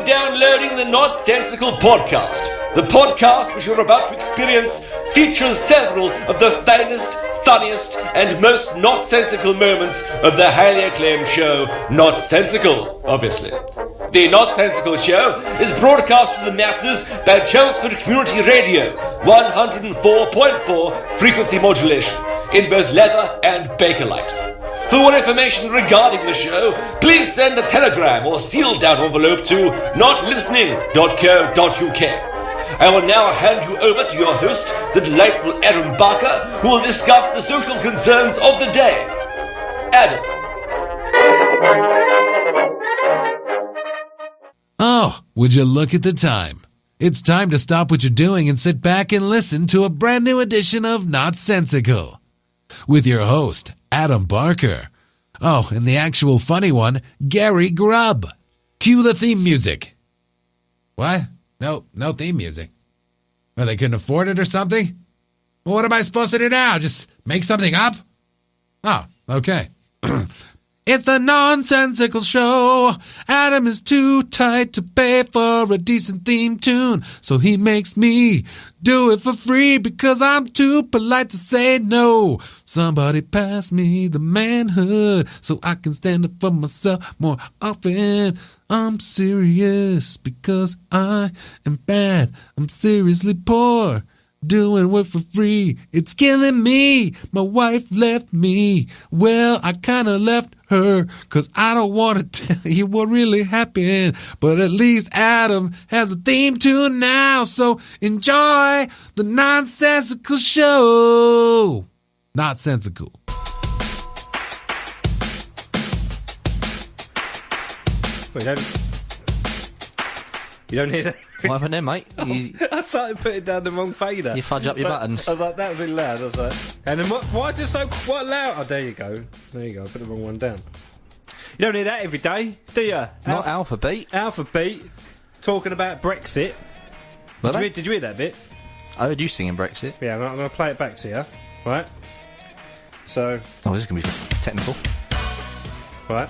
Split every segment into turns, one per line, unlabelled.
downloading the Nonsensical Podcast. The podcast which you're about to experience features several of the finest, funniest, and most nonsensical moments of the highly acclaimed show Nonsensical, obviously. The Nonsensical Show is broadcast to the masses by Chelmsford Community Radio, 104.4 frequency modulation, in both leather and Bakelite. For more information regarding the show, please send a telegram or sealed down envelope to notlistening.co.uk. I will now hand you over to your host, the delightful Adam Barker, who will discuss the social concerns of the day. Adam.
Oh, would you look at the time? It's time to stop what you're doing and sit back and listen to a brand new edition of Notsensical. With your host, Adam Barker. Oh, and the actual funny one, Gary Grubb. Cue the theme music. What? No theme music. Well, they couldn't afford it or something? Well, what am I supposed to do now? Just make something up? Oh, okay. It's the Nonsensical Show. Adam is too tight to pay for a decent theme tune, so he makes me do it for free because I'm too polite to say no. Somebody pass me the manhood so I can stand up for myself more often. I'm serious because I am bad. I'm seriously poor. Doing work for free, it's killing me. My wife left me. Well, I kinda left her, 'cause I don't want to tell you what really happened. But at least Adam has a theme tune now, so enjoy the Nonsensical Show. Nonsensical.
Wait, you don't hear that?
What happened there, mate?
I started putting down the wrong fader.
You fudge up your buttons.
I was like, that was really loud. I was like, and then why is it so loud? Oh, there you go. There you go. I put the wrong one down. You don't hear that every day, do you?
Not Alphabeat.
Alphabeat talking about Brexit. Did you hear that bit?
I heard you singing Brexit.
Yeah, I'm going to play it back to you. Right? So.
Oh, this is going to be technical.
Right?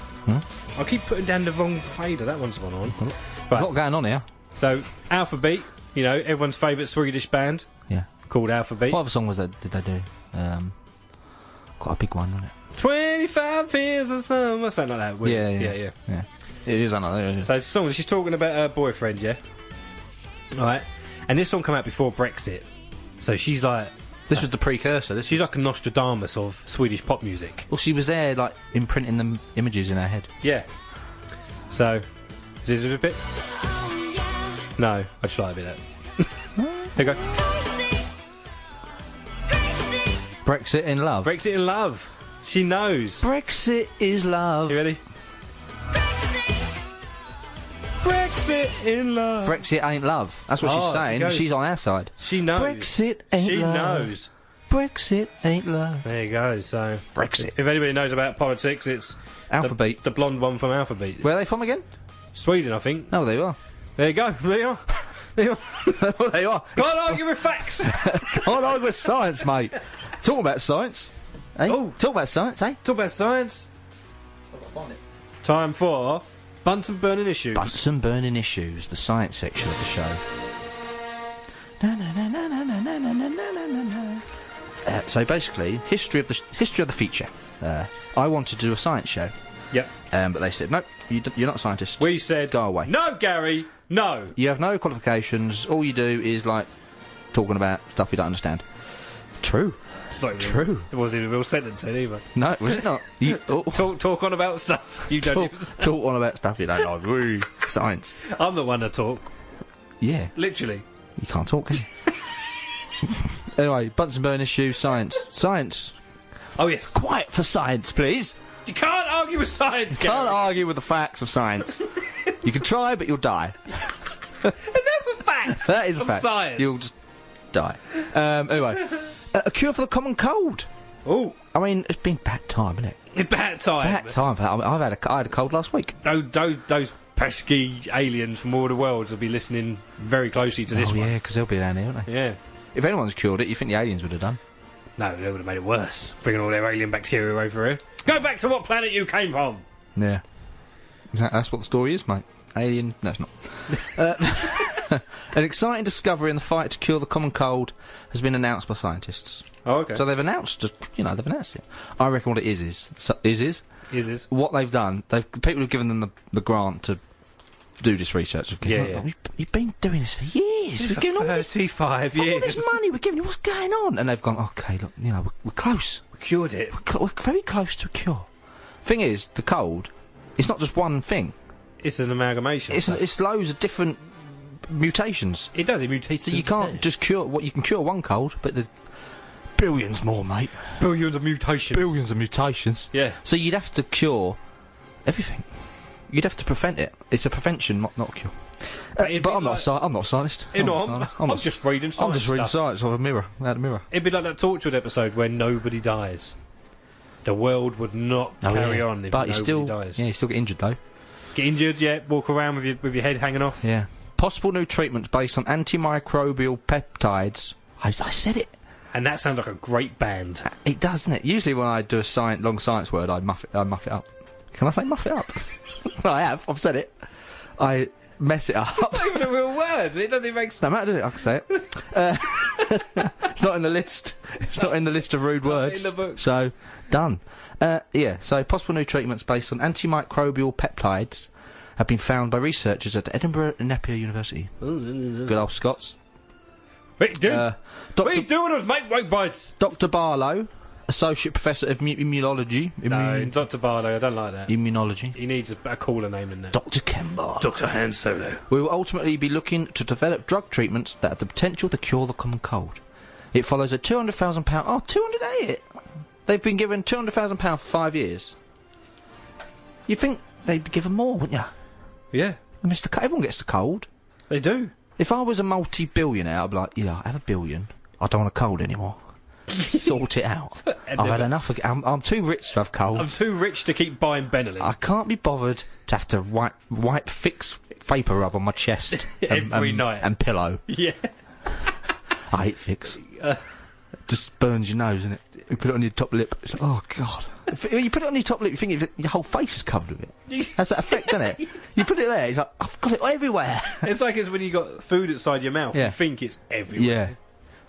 I keep putting down the wrong fader. That one's gone on.
Right. A lot going on here.
So, Alphabeat, you know, everyone's favourite Swedish band.
Yeah.
Called Alphabeat.
What other song did they do? Quite a big one, wasn't it?
25 years or something like that.
Yeah. It is another.
So, the song, she's talking about her boyfriend, yeah? Alright. And this song came out before Brexit. So, she's like...
This was the precursor.
She's like a Nostradamus of Swedish pop music.
Well, she was there, like, imprinting the images in her head.
Yeah. So... Is it a bit? No, I just like a bit of that. Here you go.
Brexit in love.
Brexit in love. She knows.
Brexit is love.
You ready? Brexit in love.
Brexit ain't love. That's what she's saying. She's on our side.
She knows.
Brexit ain't love.
She knows.
Brexit ain't love.
There you go. So
Brexit.
If anybody knows about politics, it's
Alphabeat.
The blonde one from Alphabeat.
Where are they from again?
Sweden, I think.
Oh, there you are.
There you go. There you are. There you are.
Well, there you are.
Can't argue with facts.
Can't argue with science, mate. Talk about science. Eh?
Oh.
Talk about science, eh?
Talk about science. Time for Bunsen Burning Issues.
Bunsen Burning Issues, the science section of the show. So basically, history of the future. I wanted to do a science show.
Yep.
But they said, nope, you're not a scientist.
We said,
go away.
No, Gary, no.
You have no qualifications. All you do is, like, talking about stuff you don't understand. True. True.
It wasn't even a real sentence then either.
No, was it not?
Talk on about stuff you don't
talk on about stuff you don't know. Science.
I'm the one to talk.
Yeah.
Literally.
You can't talk, can you? Anyway, Bunsen Burn issue, science. Science.
Oh, yes.
Quiet for science, please.
You can't argue with science, Gary.
Can't argue with the facts of science. You can try, but you'll die.
And that's a fact.
That is a fact.
Science.
You'll just die. Anyway, a cure for the common cold.
Oh,
I mean, it's been bad time, isn't it?
It's bad time.
Bad time. I had a cold last week.
Those pesky aliens from all the worlds will be listening very closely to this one.
Oh yeah, because they'll be down here, won't they?
Yeah.
If anyone's cured it, you think the aliens would have done?
No, they would have made it worse. Bringing all their alien bacteria over here. Go back to what planet you came from.
Yeah. That's what the story is, mate. Alien? No, it's not. An exciting discovery in the fight to cure the common cold has been announced by scientists.
Oh, okay.
So they've announced it. I reckon what it is what they've done. People have given them the grant to do this research. We've been doing this for years. We've given all this
35 years.
all this money. We're giving you. What's going on? And they've gone. Okay, look, we're close.
We cured it.
We're very close to a cure. Thing is, the cold. It's not just one thing.
It's an amalgamation.
It's loads of different mutations.
It does. It mutates.
So you can't just cure you can cure one cold, but there's billions more, mate.
Billions of mutations.
Billions of mutations.
Yeah.
So you'd have to cure everything. You'd have to prevent it. It's a prevention, not a cure. But I'm not a scientist.
I'm just reading science.
I'm just reading
stuff.
science out of a mirror.
It'd be like that Torchwood episode where nobody dies. The world would not carry on if nobody dies.
Yeah, you still get injured though.
Get injured, yeah. Walk around with your head hanging off.
Yeah. Possible new treatments based on antimicrobial peptides. I said it.
And that sounds like a great band.
It does, doesn't it? Usually when I do a long science word, I muff it up. Can I say muff it up? Well, I have. I've said it. I mess it up.
It's not even a real word. It doesn't make sense.
No matter, does it? I can say it. It's not in the list. It's not in the list of rude words.
In the book.
So, done. So possible new treatments based on antimicrobial peptides have been found by researchers at Edinburgh and Napier University. Good old Scots.
What are you doing with mate bites?
Dr. Barlow, Associate Professor of Immunology.
No, Dr. Barlow, I don't like that.
Immunology.
He needs a cooler name in there.
Dr. Kembar.
Dr. Han Solo.
We will ultimately be looking to develop drug treatments that have the potential to cure the common cold. It follows a £200,000... Oh, 200 They've been given £200,000 for 5 years. You'd think they'd be given more, wouldn't you?
Yeah.
Everyone gets the cold.
They do.
If I was a multi-billionaire, I'd be like, I have a billion. I don't want a cold anymore. Sort it out. I've had enough. I'm too rich to have colds.
I'm too rich to keep buying Benelin.
I can't be bothered to have to wipe fix vapor rub on my chest
every night
and pillow.
Yeah.
I hate fix. Just burns your nose, innit? You put it on your top lip. It's like, oh god. You put it on your top lip, you think your whole face is covered with it. Has that effect, doesn't it? You put it there, it's like, I've got it everywhere.
It's like when you got food outside your mouth.
Yeah.
You think it's everywhere.
Yeah.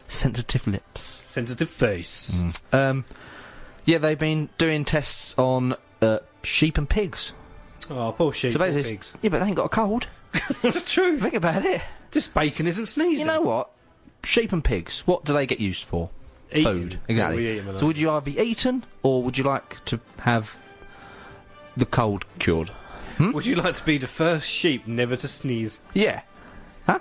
Sensitive lips.
Sensitive face.
They've been doing tests on sheep and pigs.
Oh, poor sheep,
so
poor pigs.
Yeah, but they ain't got a cold.
That's true.
Think about it.
Just bacon isn't sneezing.
You know what? Sheep and pigs, what do they get used for?
Eating.
Food. Exactly. So would you either be eaten, or would you like to have the cold cured?
Would you like to be the first sheep never to sneeze?
Yeah. Huh?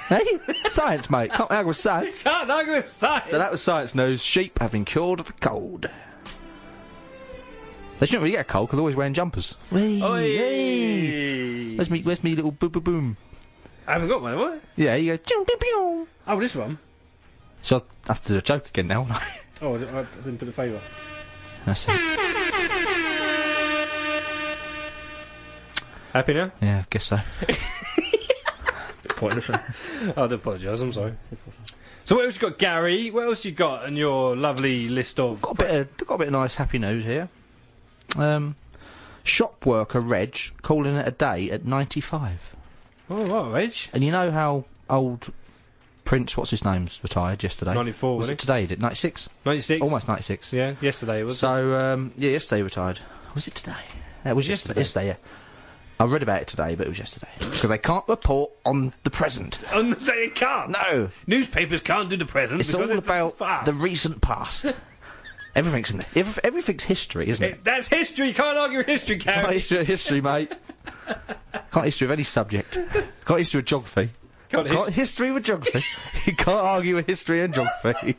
Hey? Science, mate. Can't argue with science.
Can't argue with science.
So that was science news. Sheep have been cured of the cold. They shouldn't really get a cold because they're always wearing jumpers.
Hey.
Where's me little boom?
I haven't got one, have I?
Yeah, you go.
Oh, this one.
So I have to do a joke again now, won't I?
Oh, I didn't put the favour.
That's it.
Happy now?
Yeah, I guess so.
Bit pointless. I do apologise, I'm sorry. So what else you got, Gary? What else you got on your lovely list of...
Got a bit of nice happy news here. Shop worker Reg calling it a day at 95.
Oh, right, Reg.
And you know how old Prince, what's his name's retired yesterday?
94,
was it today? Did 96?
96.
Almost 96.
Yeah, yesterday it was.
So, yesterday he retired. Was it today? That was yesterday. Yesterday, yeah. I read about it today, but it was yesterday. Because they can't report on the present.
On the day they can't?
No.
Newspapers can't do the present.
It's all about the recent past. Everything's in there. Everything's history, isn't it?
That's history. You can't argue with history, Gary.
Can't history, mate. Can't history of any subject. Can't history of geography. Can't history with geography. You can't argue with history and geography.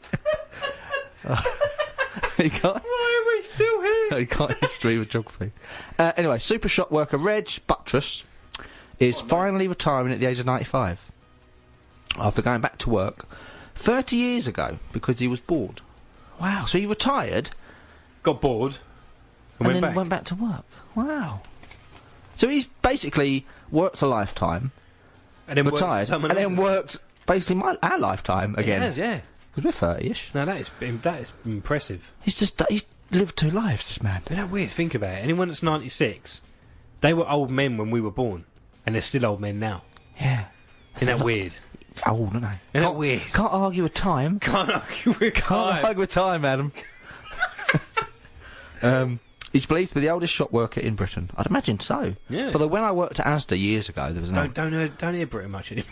You can't.
Why are we still here?
You can't history with geography. Anyway, super shop worker Reg Buttress is finally retiring at the age of 95 after going back to work 30 years ago because he was bored. Wow, so he retired,
got bored,
and then went back to work. Wow. So he's basically worked a lifetime,
and then
retired, and then worked basically our lifetime again.
He has, yeah.
Because we're 30-ish.
No, that is impressive.
He's lived 2 lives, this man.
Isn't that weird? Think about it. Anyone that's 96, they were old men when we were born. And they're still old men now.
Yeah.
Isn't that weird?
Old, aren't they?
Isn't that weird?
Can't argue with time.
Can't argue with
Can't
time.
argue with time, Adam. He's believed to be the oldest shop worker in Britain. I'd imagine so.
Yeah.
Although when I worked at Asda years ago, there was no...
Don't hear Britain much anymore.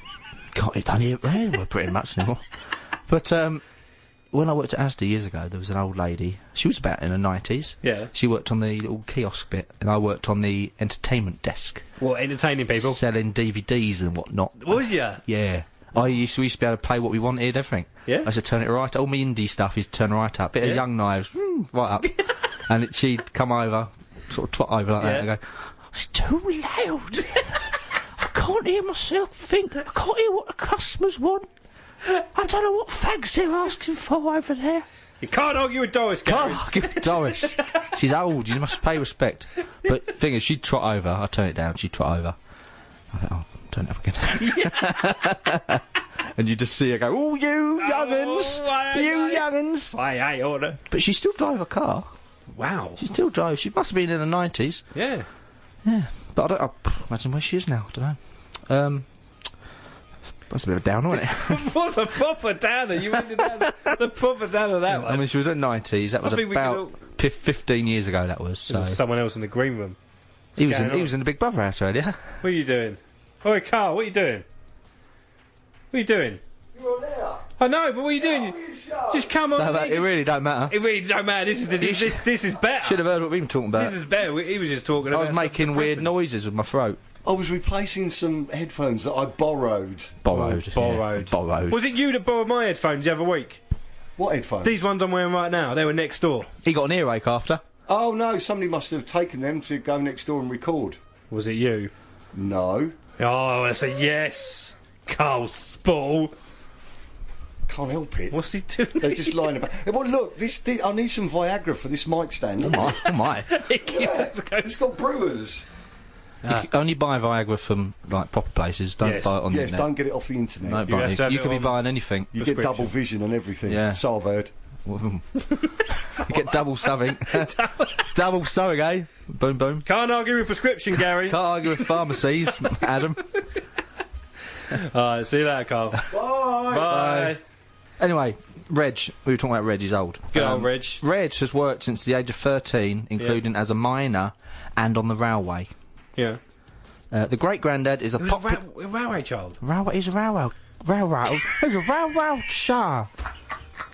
God, it don't hear Britain much anymore. But when I worked at Asda years ago, there was an old lady. She was about in her 90s.
Yeah.
She worked on the little kiosk bit, and I worked on the entertainment desk.
What, entertaining people?
Selling DVDs and whatnot.
Was ya?
Yeah. We used to be able to play what we wanted, everything.
Yeah?
I used to turn it right. All my indie stuff is turn right up. Bit of Young Knives, right up. And she'd come over, sort of trot over like that, and go, "It's too loud. I can't hear myself think. I can't hear what the customers want. I don't know what fags they're asking for over there."
You can't argue with Doris, Gary.
Can't argue with Doris. She's old. You must pay respect. But the thing is, she'd trot over. I turn it down. She'd trot over. I thought, "Oh, turn it up again." And you just see her go, "Oh, you young'uns, you young'uns."
Aye, order.
But she still drive a car.
Wow.
She still drives. She must have been in her 90s.
Yeah.
Yeah. But I imagine where she is now. I don't know. That's a bit of a downer, wasn't it?
What a proper downer. You went down the proper downer that one.
I mean, she was in her 90s. That was
think we
about 15 years ago, that was. So.
There's someone else in the green room.
He was in the Big Brother house earlier.
What are you doing? Oi, Carl, what are you doing? What are you doing?
You're there.
I know, but what are you doing? Just come on.
No, it really don't matter.
It really don't matter. This is better.
Should have heard what we've been talking about.
This is better. He was just talking
I
about
was making weird noises with my throat.
I was replacing some headphones that I borrowed.
Borrowed.
Borrowed.
Yeah, borrowed.
Was it you that borrowed my headphones the other week?
What headphones?
These ones I'm wearing right now. They were next door.
He got an earache after.
Oh no, somebody must have taken them to go next door and record.
Was it you?
No.
Oh, I say yes. Carl Spall.
Can't help it.
What's he doing?
They're just lying about. Well, look, this I need some Viagra for this mic stand.
Oh my.
It's got brewers.
You can only buy Viagra from like proper places. Don't buy it on the
Yes,
internet.
don't get it off the internet.
No,
You have to have
you
it
could be
on
buying anything.
You get double vision and everything.
Yeah.
So I've heard.
You get double subbing. Double sewing, eh? Boom, boom.
Can't argue with prescription, Gary.
Can't argue with pharmacies, Adam.
Alright, see you later, Carl.
Bye.
Bye.
Anyway, Reg. We were talking about Reg. He's old.
Good old Reg.
Reg has worked since the age of 13, including as a miner and on the railway.
Yeah.
The Great Granddad is a
He was
popular...
a railway child.
Railway. He's a railway. He's a railway star.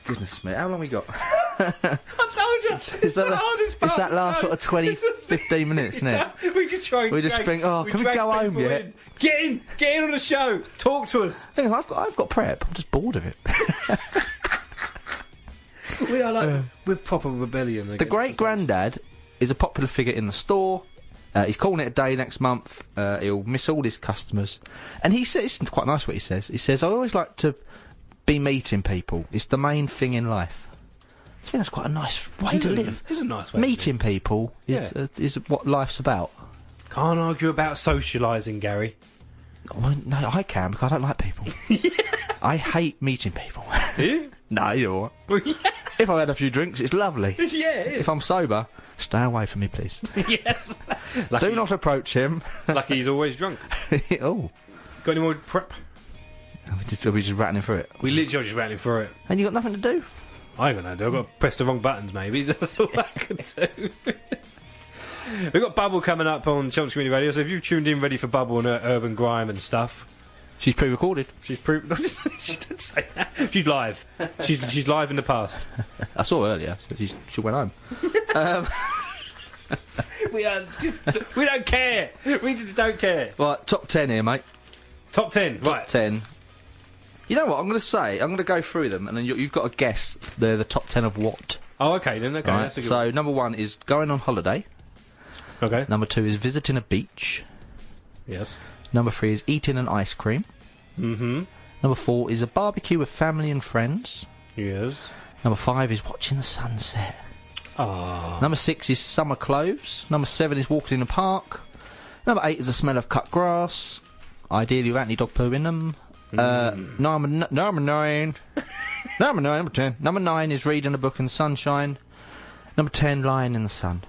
Goodness me, how long we got?
I told you.
Is that last sort of 20, 15 minutes, isn't it?
We just try and
We just think, can we go home
people
yet?
in. Get in on the show. Talk to us.
Thing is, I've got prep. I'm just bored of it.
We are like with proper rebellion.
The Great Granddad is a popular figure in the store. He's calling it a day next month. He'll miss all his customers. And he says, it's quite nice what he says. He says, "I always like to be meeting people. It's the main thing in life." I think that's quite a nice way to live.
It's a nice way.
Meeting people is what life's about.
Can't argue about socialising, Gary.
Well, no, I can, because I don't like people. I hate meeting people.
Do you?
No, you're all
Well,
right. If I've had a few drinks, it's lovely.
yeah, it is.
If I'm sober, stay away from me, please.
Yes.
Do not approach him.
Lucky he's always drunk.
Oh.
Got any more prep?
Are we just rattling through it?
We literally are just rattling through it.
And you got nothing to do?
I ain't gonna do. I've got to press the wrong buttons, maybe. That's all I can do. We've got Bubble coming up on Chelmsford Community Radio, so if you've tuned in ready for Bubble and Urban Grime and stuff...
She's pre-recorded.
She didn't say that. She's live. She's live in the past.
I saw her earlier, but she went home.
We don't care. We just don't care.
Right, top 10 here, mate.
Top 10,
Top
right.
10. You know what, I'm going to go through them, and then you've got to guess they're the top 10 of what.
Oh, okay, then, okay.
Right,
That's a good
so, number 1 is going on holiday.
one. Okay.
Number 2 is visiting a beach.
Yes.
Number 3 is eating an ice cream.
Mm-hmm.
Number 4 is a barbecue with family and friends.
Yes.
Number 5 is watching the sunset.
Ah.
Number 6 is summer clothes. Number 7 is walking in the park. Number 8 is the smell of cut grass. Ideally without any dog poo in them. Number 9. Number 10. Number 9 is reading a book in the sunshine. Number 10, lying in the sun.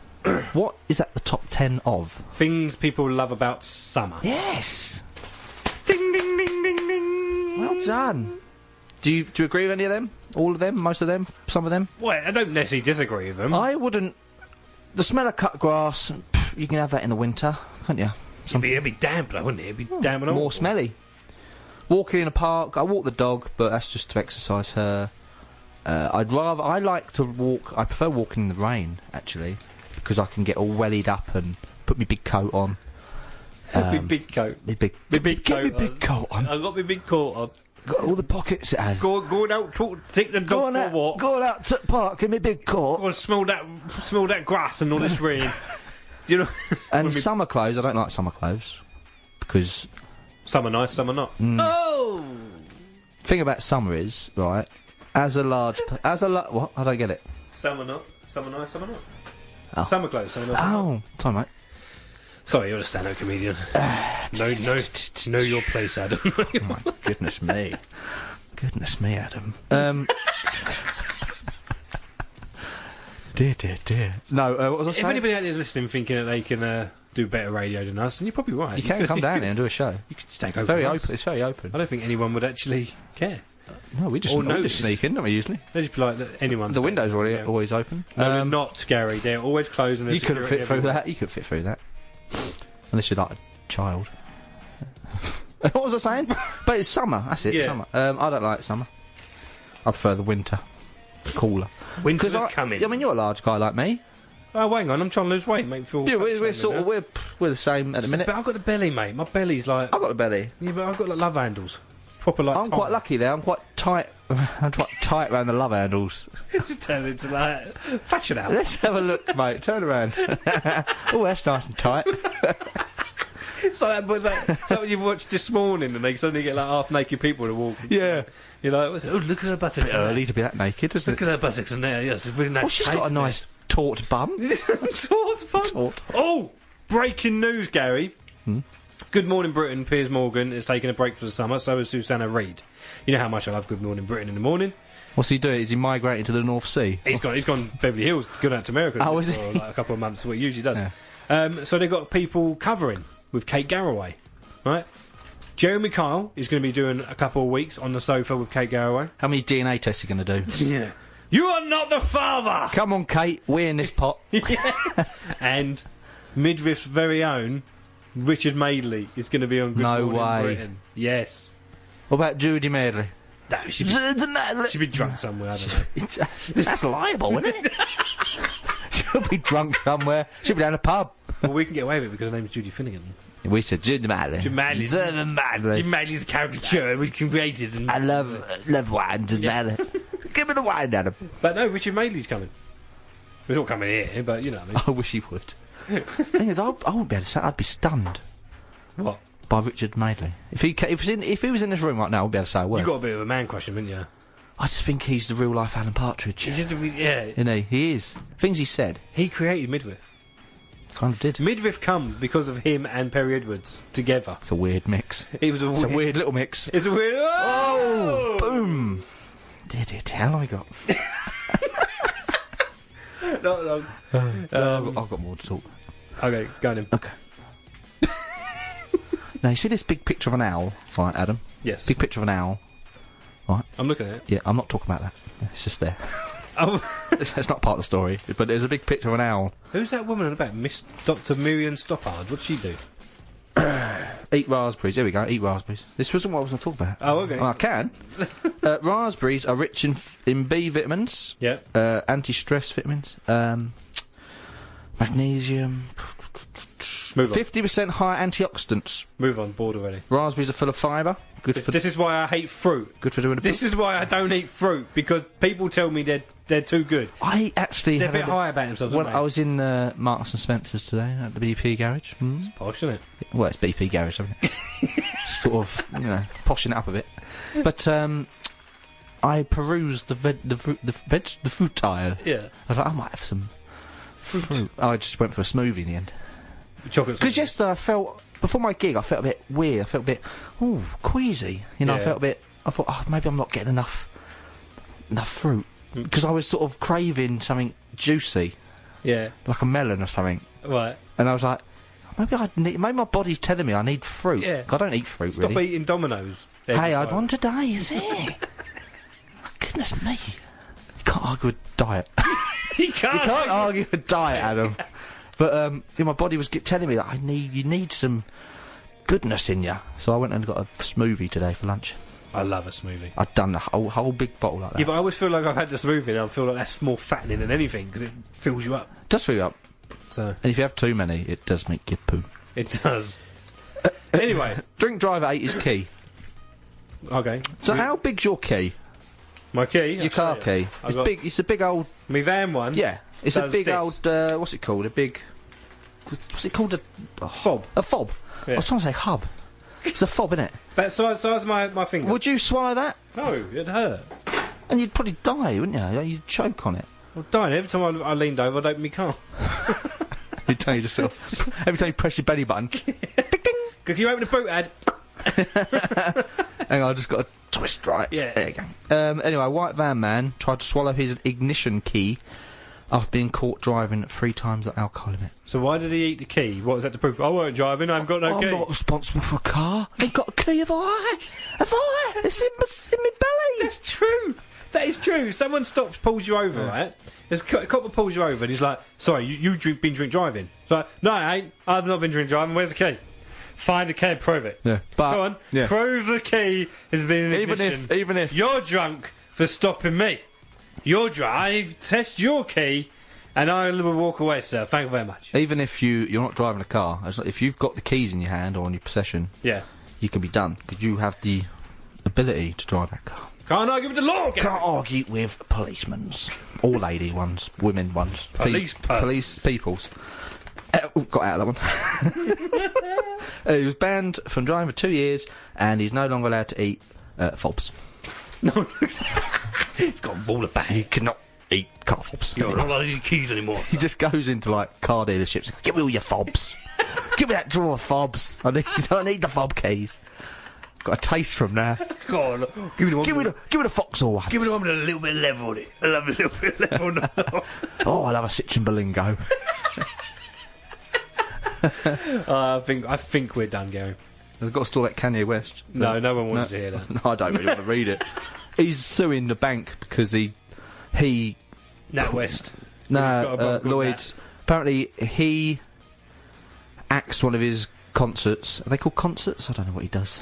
What is at the top 10 of?
Things people love about summer.
Yes!
Ding, ding, ding, ding, ding.
Well done. Do you agree with any of them? All of them? Most of them? Some of them?
Well, I don't necessarily disagree with them.
I wouldn't... The smell of cut grass, you can have that in the winter, can't you?
It'd be damp, though, wouldn't it? It'd be damp and
More
awful.
smelly. Walking in a park, I walk the dog, but that's just to exercise her. I prefer walking in the rain, actually, because I can get all wellied up and put my big coat on.
My big coat.
My big coat on.
I've got my big coat on.
Got all the pockets it has.
Going out, take the dog for a walk.
Going out to the park in my big coat.
Go and smell that grass and all this rain. Do you know?
And summer clothes, I don't like summer clothes. Because...
Some are nice, some are not. Oh!
Thing about summer is, right, what? I don't get it.
Some are not. Some are nice, some are not.
Oh.
Summer clothes, some are not.
Oh, sorry, mate.
Sorry, you're a stand-up comedian. Know your place, Adam.
Oh my goodness me. Goodness me, Adam. Dear. No, what was I saying?
If anybody out there listening thinking that they can do better radio than us, then you're probably right.
You can come down here and do a show.
You could just take over.
It's very open.
I don't think anyone would actually care.
No, we just sneak in, don't we, usually?
They'd just be like, anyone.
The window's always open.
No, they're not scary. They're always closed. And
you couldn't fit through that. You could fit through that. Unless you're like a child. What was I saying? But it's summer. That's it.
Yeah.
Summer. I don't like summer. I prefer the winter. Cooler.
Winter's coming.
I mean, you're a large guy like me.
Oh, hang on. I'm trying to lose weight. Make me feel.
Yeah, we're the same at the minute.
But I've got the belly, mate. My belly's like.
I've got a belly.
Yeah, but I've got like love handles. Proper like.
I'm quite lucky there. I'm quite tight. I'm quite tight around the love handles.
Just turn into like fashion out.
Let's have a look, mate. Turn around. Oh, that's nice and tight.
It's like something you've watched this morning, and they suddenly get like half-naked people to walk.
Yeah.
You're like, oh, look at her buttocks.
Bit early to be that naked, isn't
Look at her buttocks in there. Yes, it's really nice.
Oh, she's got a nice taut bum.
Taut bum.
Taut.
Oh, breaking news, Gary. Good Morning Britain. Piers Morgan is taking a break for the summer. So is Susanna Reid. You know how much I love Good Morning Britain in the morning.
What's he doing? Is he migrating to the North Sea?
He's gone Beverly Hills, gone out to America.
Oh, is he?
For like a couple of months, what he usually does.
Yeah.
So they've got people covering with Kate Garraway, right? Jeremy Kyle is going to be doing a couple of weeks on the sofa with Kate Garraway.
How many DNA tests are you going to do?
Yeah. You are not the father!
Come on, Kate, we're in this pot.
And Midriff's very own Richard Madeley is going to be on Good
No
Morning
way.
Britain. Yes.
What about Judy Madeley?
No, she'd be drunk somewhere, I don't know.
That's liable, isn't it? She'll be drunk somewhere. She'll be down a pub.
Well, we can get away with it because her name's Judy Finnegan.
We said Judy Madeley.
Judy Madeley's a caricature we created. And
I love wine, Judy Madeley. Give me the wine, Adam.
But no, Richard Madeley's coming. He's not coming here, but you know what I mean.
I wish he would. The thing is, I wouldn't be able to say. I'd be stunned.
What?
By Richard Madeley. If he was in this room right now, I wouldn't be able to say a word.
You got a bit of a man crush him, haven't you?
I just think he's the real life Alan Partridge.
He's just yeah.
Isn't he? He is. Things he said.
He created Midriff.
Kind of did.
Midriff come because of him and Perry Edwards together.
It's a weird mix.
It's a
weird little mix.
It's a weird.
Oh! Boom! Did it? How long we got?
Not long.
I've got more to talk.
Okay, go on him.
Okay. Now, you see this big picture of an owl, right, Adam?
Yes.
Big picture of an owl. Right.
I'm looking at it.
Yeah, I'm not talking about that. It's just there.
Oh.
It's not part of the story, but there's a big picture of an owl.
Who's that woman about? Miss Dr. Miriam Stoppard. What'd she do?
Eat raspberries. There we go. Eat raspberries. This wasn't what I was going to talk about.
Oh, okay.
Well, I can. Raspberries are rich in B vitamins.
Yeah.
Anti-stress vitamins. Magnesium.
Move on.
50% higher antioxidants.
Move on. Bored already.
Raspberries are full of fibre. Good for.
This is why I hate fruit.
Good for doing.
This is why I don't eat fruit because people tell me they're too good.
I actually.
They're a bit high about themselves.
When
aren't
I was in Marks and Spencer's today at the BP garage.
they? Posh, isn't it?
Well, it's BP garage, isn't it? Sort of, poshing it up a bit. But I perused the fruit aisle.
Yeah.
I was like, I might have some fruit. I just went for a smoothie in the end.
Chocolate.
Because yesterday I felt, before my gig, I felt a bit weird. I felt a bit, queasy. I felt a bit, I thought, maybe I'm not getting enough fruit. Because I was sort of craving something juicy.
Yeah.
like a melon or something.
Right.
And I was like, maybe my body's telling me I need fruit.
Yeah.
I don't eat fruit,
Stop
really.
eating Dominoes.
Hey, I had one today, is it? Goodness me. You can't argue with diet.
You can't.
You can't argue with diet, Adam. But my body was telling me that you need some goodness in you. So I went and got a smoothie today for lunch.
I love a smoothie.
I'd done a whole big bottle like that.
Yeah, but I always feel like I've had the smoothie and I feel like that's more fattening than anything because it fills you up.
It does fill you up.
So
And if you have too many, it does make you poo.
it does. Anyway.
Drink drive 8 is key.
Okay.
So how big's your key?
My key?
Your car key? It's big. It's a big old...
My van one?
Yeah. It's a
Does
big
this.
old... what's it called? A big... What's it called?
Fob.
A fob.
Yeah.
I was trying to say hub. It's a fob, isn't it?
That size my finger.
Would you swallow that?
No, it'd hurt.
And you'd probably die, wouldn't you? You'd choke on it.
I'm dying. Every time I leaned over, I'd open my car.
Every time you press your belly button.
Could you open the boot, Ad?
Hang on, I just got a twist right.
Yeah.
There you go. Anyway, a white van man tried to swallow his ignition key after being caught driving at 3 times the alcohol limit.
So why did he eat the key? What was that to prove? I weren't driving, I haven't got no key.
I'm not responsible for a car. I ain't got a key, have I? Have I? It's in my belly.
That's true. That is true. Someone stops, pulls you over, right? There's a cop that pulls you over and he's like, sorry, you've been drink driving. It's like, no, I ain't. I've not been drink driving. Where's the key? Find the key and prove it.
Yeah. But,
go on.
yeah.
Prove the key has been in ignition.
Even if
you're drunk for stopping me. You're drunk. Test your key and I will walk away, sir. Thank you very much.
Even if you're not driving a car, if you've got the keys in your hand or in your possession,
yeah,
you can be done because you have the ability to drive that car.
Can't argue with the law, Gary.
Can't argue with policemen's. Or lady ones, women ones. Police peoples. Got out of that one. He was banned from driving for 2 years and he's no longer allowed to eat fobs.
No, he's got a rule of bang.
You cannot eat car fobs.
You're not allowed to eat keys anymore.
He just goes into like car dealerships. Give me all your fobs. Give me that drawer of fobs. I need the fob keys. Got a taste from now.
Go on, give me the one.
Give me the Vauxhall one.
Give me the one with a little bit of level on it. I love a little bit of level on it.
Oh, I love a Citroen Berlingo.
I think we're done, Gary.
I've got to store that Kanye West.
No one wants to hear that.
No, I don't really want to read it. He's suing the bank because he
Nat West.
Lloyd's. Apparently, he axed one of his concerts. Are they called concerts? I don't know what he does.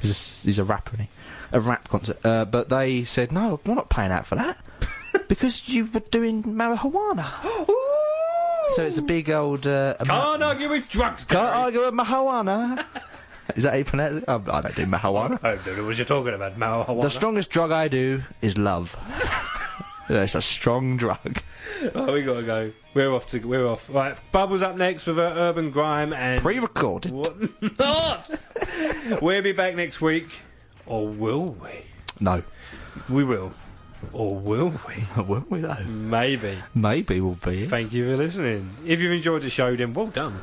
He's a rapper, isn't he? A rap concert. But they said, no, we're not paying out for that because you were doing marijuana. So it's a big old...
Can't argue with drugs,
Can't argue with marijuana. Is that how you pronounce it? I don't do marijuana.
I don't know what you're talking about, marijuana.
The strongest drug I do is love. It's a strong drug.
Oh, we gotta go. We're off. Right, Bubbles up next with Urban Grime and...
Pre-recorded.
What not? We'll be back next week. Or will we?
No.
We will. Or will we?
Will we though?
Maybe.
Maybe we'll be.
Thank you for listening. If you've enjoyed the show, then well done.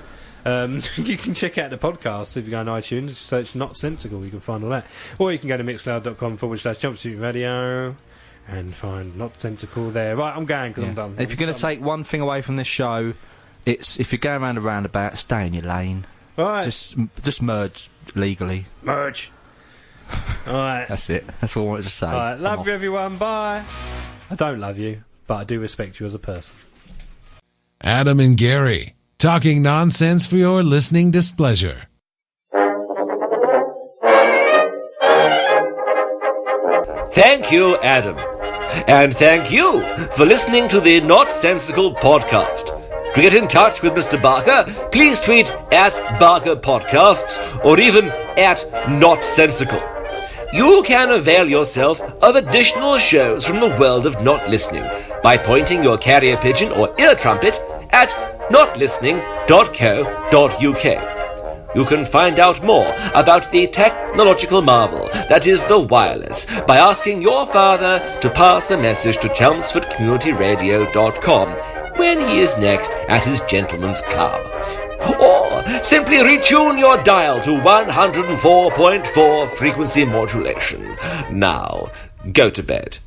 You can check out the podcast if you go on iTunes, search Not Sensical, you can find all that. Or you can go to mixcloud.com/Jumpsuit Radio and find Not Sensical there. Right, I'm going because I'm done.
If you're going to take one thing away from this show, it's if you're going around a roundabout, stay in your lane.
Right.
Just merge legally.
Merge. Alright.
That's it. That's all I wanted to say.
Alright, love you everyone, bye. I don't love you, but I do respect you as a person.
Adam and Garrie, talking nonsense for your listening displeasure.
Thank you, Adam. And thank you for listening to the Not Sensical podcast. To get in touch with Mr. Barker, please tweet @BarkerPodcasts or even @NotSensical. You can avail yourself of additional shows from the world of not listening by pointing your carrier pigeon or ear trumpet at notlistening.co.uk. You can find out more about the technological marvel that is the wireless by asking your father to pass a message to ChelmsfordCommunityRadio.com when he is next at his gentleman's club. Or simply retune your dial to 104.4 frequency modulation. Now, go to bed.